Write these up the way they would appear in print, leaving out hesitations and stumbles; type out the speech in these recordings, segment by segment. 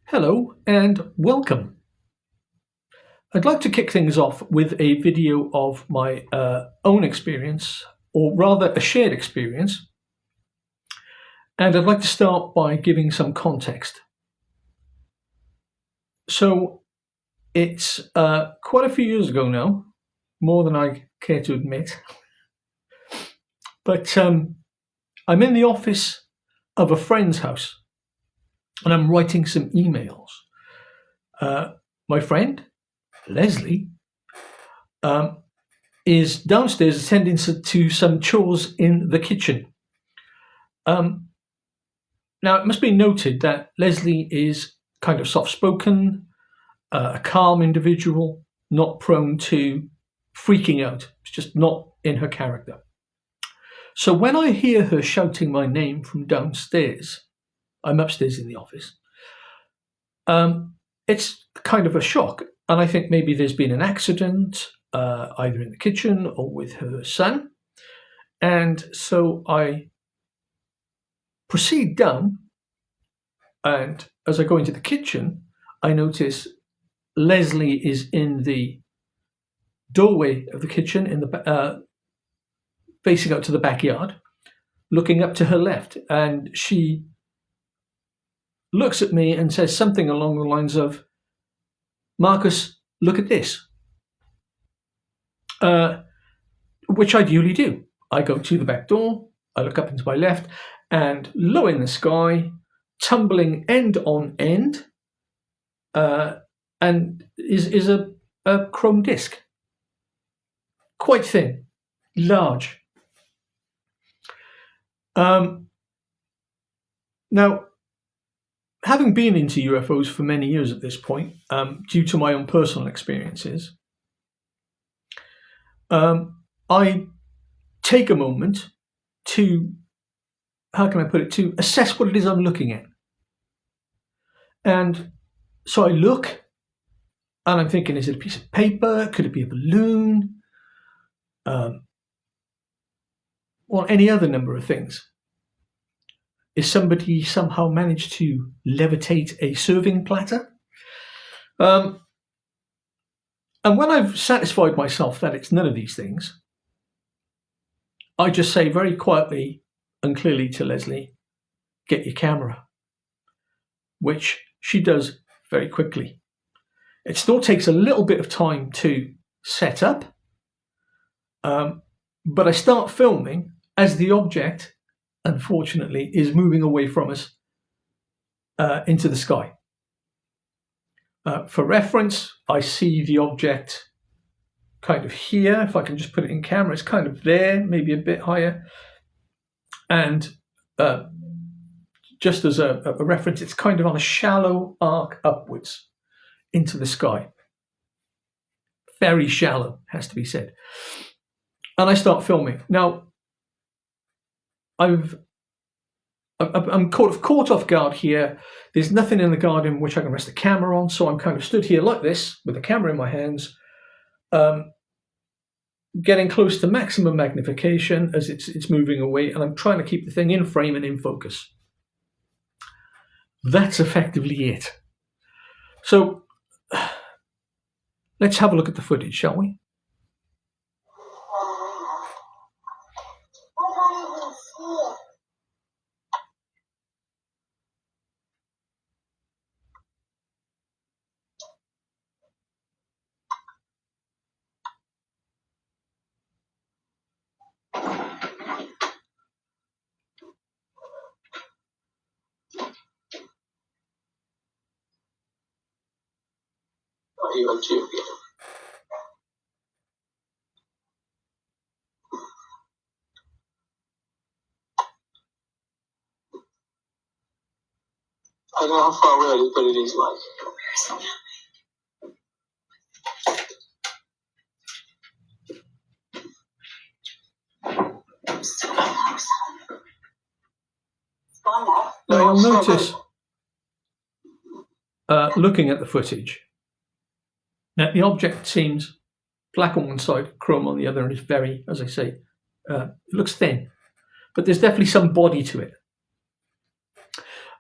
Hello and welcome. I'd like to kick things off with a video of my own experience, or rather a shared experience, and I'd like to start by giving some context. So it's quite a few years ago now, more than I care to admit, but I'm in the office of a friend's house and I'm writing some emails. My friend, Leslie, is downstairs attending to some chores in the kitchen. Now, it must be noted that Leslie is kind of soft-spoken, a calm individual, not prone to freaking out. It's just not in her character. So when I hear her shouting my name from downstairs, I'm upstairs in the office, it's kind of a shock. And I think maybe there's been an accident, either in the kitchen or with her son. And so I proceed down, and as I go into the kitchen, I notice Leslie is in the doorway of the kitchen, facing out to the backyard, looking up to her left, and she looks at me and says something along the lines of, "Marcus, look at this," which I duly do. I go to the back door, I look up into my left, and low in the sky, tumbling end on end, and is a chrome disc, quite thin, large. Now, having been into UFOs for many years at this point, due to my own personal experiences, I take a moment to, how can I put it, to assess what it is I'm looking at. And so I look, and I'm thinking, is it a piece of paper? Could it be a balloon? Or any other number of things. Is somebody somehow managed to levitate a serving platter? And when I've satisfied myself that it's none of these things, I just say very quietly and clearly to Leslie, "Get your camera," which she does very quickly. It still takes a little bit of time to set up, but I start filming as the object, unfortunately, is moving away from us into the sky. For reference, I see the object kind of here. If I can just put it in camera, it's kind of there, maybe a bit higher. And just as a reference, it's kind of on a shallow arc upwards into the sky. Very shallow, has to be said. And I start filming. Now, I'm caught off guard here. There's nothing in the garden which I can rest the camera on, so I'm kind of stood here like this with the camera in my hands, getting close to maximum magnification as it's moving away, and I'm trying to keep the thing in frame and in focus. That's effectively it. So let's have a look at the footage, shall we? I don't know how far away it is, but it is like. Now you'll notice, looking at the footage, that the object seems black on one side, chrome on the other, and is very, as I say, it looks thin, but there's definitely some body to it.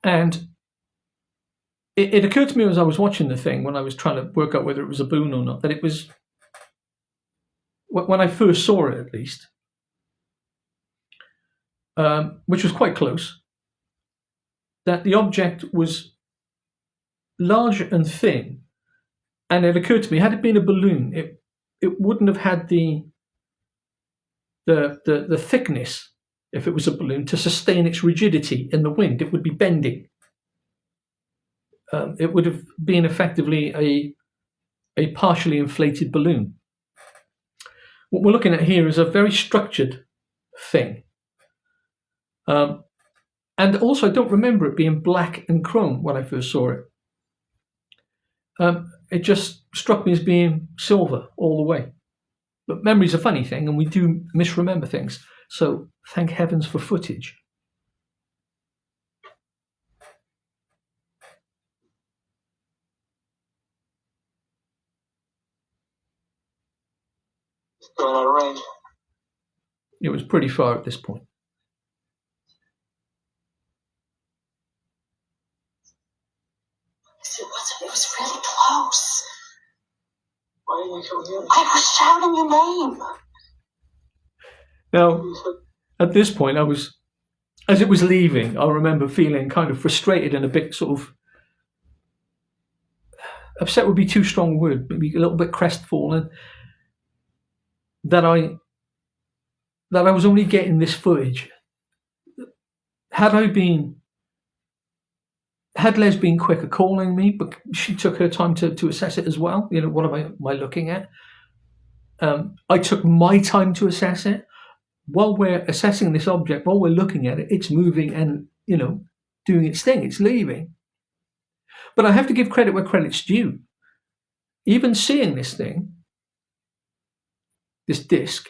And it occurred to me as I was watching the thing, when I was trying to work out whether it was a balloon or not, that it was, when I first saw it at least, which was quite close, that the object was large and thin. And it occurred to me, had it been a balloon, it wouldn't have had the thickness, if it was a balloon, to sustain its rigidity in the wind. It would be bending. It would have been effectively a partially inflated balloon. What we're looking at here is a very structured thing. And also, I don't remember it being black and chrome when I first saw it. It just struck me as being silver all the way. But memory's a funny thing, and we do misremember things. So thank heavens for footage. Going out of range. It was pretty far at this point. It was really close. Why didn't you come here? I was shouting your name. Now, at this point, as it was leaving, I remember feeling kind of frustrated and a bit sort of, upset would be too strong a word, maybe a little bit crestfallen, that I was only getting this footage. Had Les been quicker calling me, but she took her time to assess it as well. You know, what am I looking at? I took my time to assess it. While we're assessing this object, while we're looking at it, it's moving and, you know, doing its thing. It's leaving. But I have to give credit where credit's due. Even seeing this thing, this disc,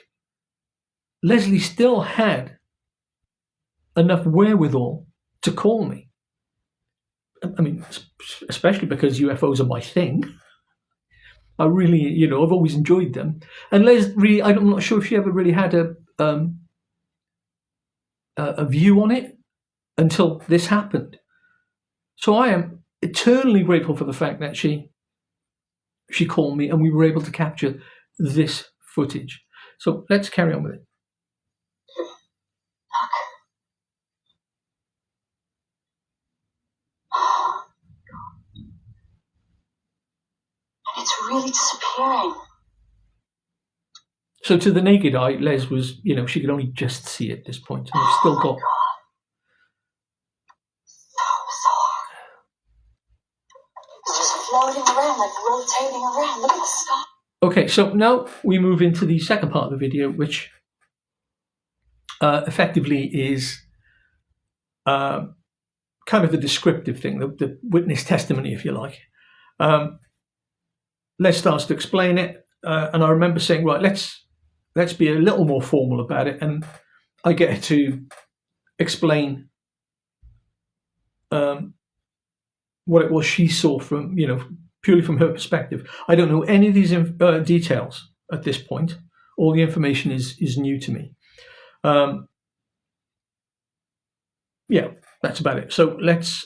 Leslie still had enough wherewithal to call me. I mean, especially because UFOs are my thing. I really, you know, I've always enjoyed them. And Les really, I'm not sure if she ever really had a view on it until this happened. So I am eternally grateful for the fact that she called me and we were able to capture this footage. So let's carry on with it. It's really disappearing. So to the naked eye, Les was, you know, she could only just see it at this point. And we've still got... So bizarre. It's just floating around, like rotating around. Look at the sky. Okay, so now we move into the second part of the video, which effectively is kind of the descriptive thing, the witness testimony, if you like. Les starts to explain it, and I remember saying, right, let's be a little more formal about it, and I get her to explain what it was she saw from, you know, purely from her perspective. I don't know any of these details at this point. All the information is new to me. Yeah, that's about it. So let's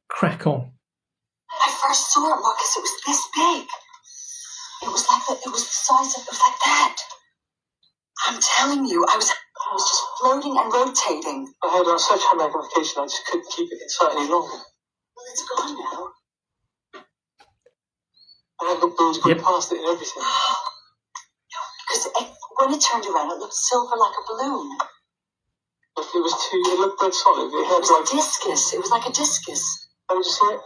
crack on. I first saw it, Marcus. It was this big. It was like that. It was the size of. It was like that. I'm telling you, I was just floating and rotating. I had such high magnification, I just couldn't keep it inside any longer. Well, it's gone now. I had the balloons going past it and everything. Because when it turned around, it looked silver like a balloon. But it looked dead solid. It had was like a discus. It was like a discus. I was just like...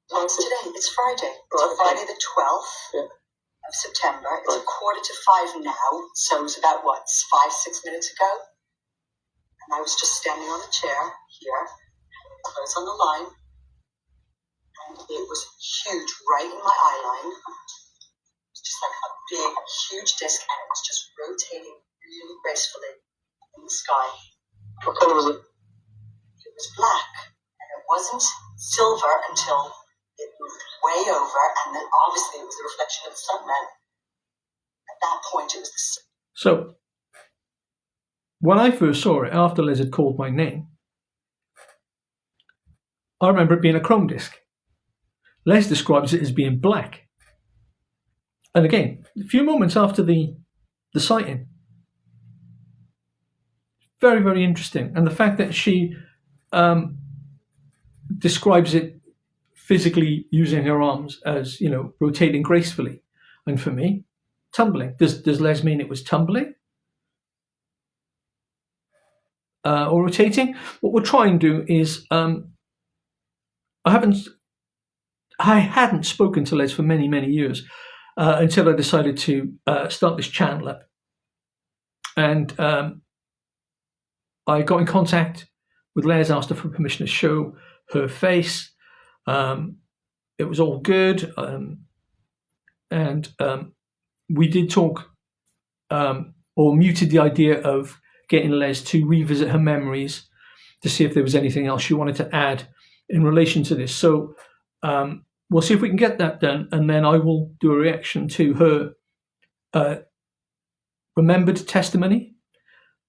It's today. It's Friday. It's Right, Friday the 12th of September. It's Right. 4:45 now, so it was about, 5-6 minutes ago? And I was just standing on a chair here, clothes on the line, and it was huge, right in my eye line. It was just like a big, huge disc, and it was just rotating really gracefully in the sky. What color was it? It was black, and it wasn't silver until it moved way over, and then obviously it was the reflection of the sun then. At that point, it was the sun. So when I first saw it, after Les had called my name, I remember it being a chrome disc. Les describes it as being black. And again, a few moments after the sighting. Very, very interesting. And the fact that she describes it physically using her arms as, rotating gracefully. And for me, tumbling. Does Les mean it was tumbling? Or rotating? What we'll try and do is, I hadn't spoken to Les for many, many years until I decided to start this channel up. And I got in contact with Les, asked her for permission to show her face. It was all good. And we did talk, or muted the idea of getting Les to revisit her memories to see if there was anything else she wanted to add in relation to this. So we'll see if we can get that done, and then I will do a reaction to her remembered testimony,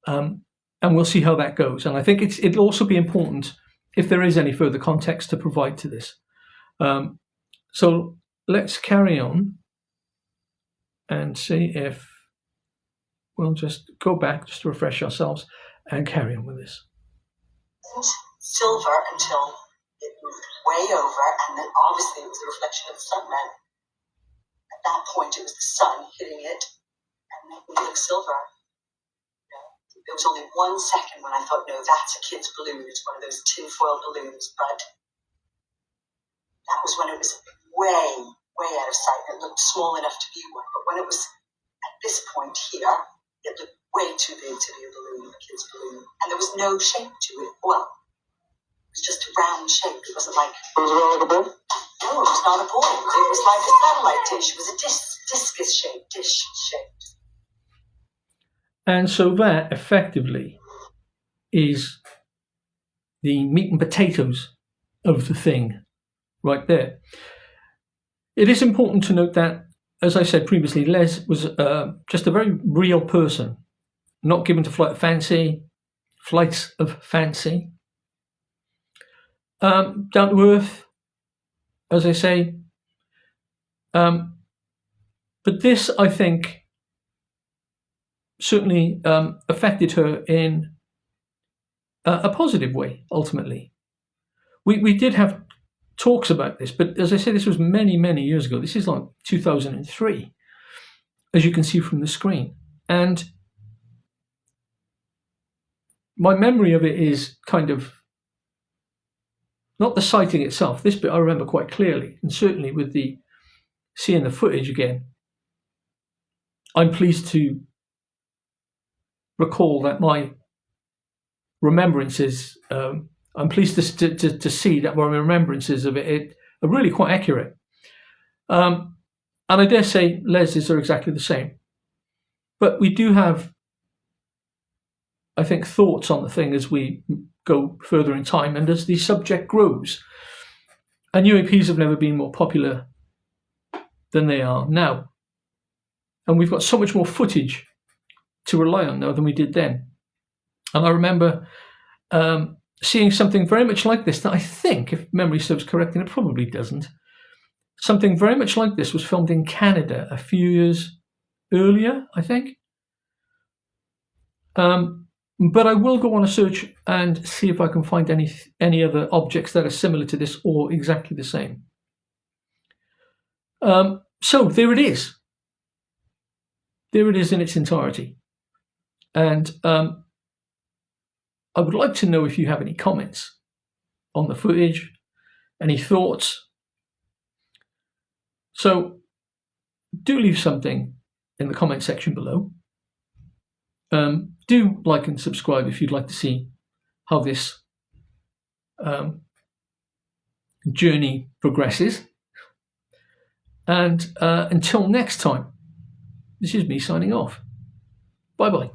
and we'll see how that goes. And I think it'll also be important if there is any further context to provide to this. So let's carry on and see if we'll just go back just to refresh ourselves and carry on with this. Silver until it moved way over, and then obviously it was the reflection of the sun then. At that point, it was the sun hitting it and making it look silver. There was only 1 second when I thought, no, that's a kid's balloon. It's one of those tinfoil balloons. But that was when it was way, way out of sight. It looked small enough to be one. But when it was at this point here, it looked way too big to be a balloon, a kid's balloon. And there was no shape to it. Well, it was just a round shape. It wasn't like... Was it like a ball? No, it was not a ball. It was like a satellite dish. It was a discus shape, dish shaped. And so that effectively is the meat and potatoes of the thing right there. It is important to note that, as I said previously, Les was just a very real person, not given to flights of fancy, down to earth, as I say. But this, I think, certainly affected her in a positive way, ultimately. We did have talks about this, but as I say, this was many, many years ago. This is like 2003, as you can see from the screen. And my memory of it is kind of not the sighting itself. This bit I remember quite clearly, and certainly with seeing the footage again, I'm pleased to recall that my remembrances, I'm pleased to see that my remembrances of it are really quite accurate. And I dare say Les's are exactly the same. But we do have, I think, thoughts on the thing as we go further in time and as the subject grows. And UAPs have never been more popular than they are now. And we've got so much more footage to rely on now than we did then. And I remember seeing something very much like this that I think, if memory serves correctly, and it probably doesn't, something very much like this was filmed in Canada a few years earlier, I think. But I will go on a search and see if I can find any other objects that are similar to this or exactly the same. So there it is. There it is in its entirety. And I would like to know if you have any comments on the footage, any thoughts. So do leave something in the comment section below. Do like and subscribe if you'd like to see how this journey progresses. And until next time, this is me signing off. Bye-bye.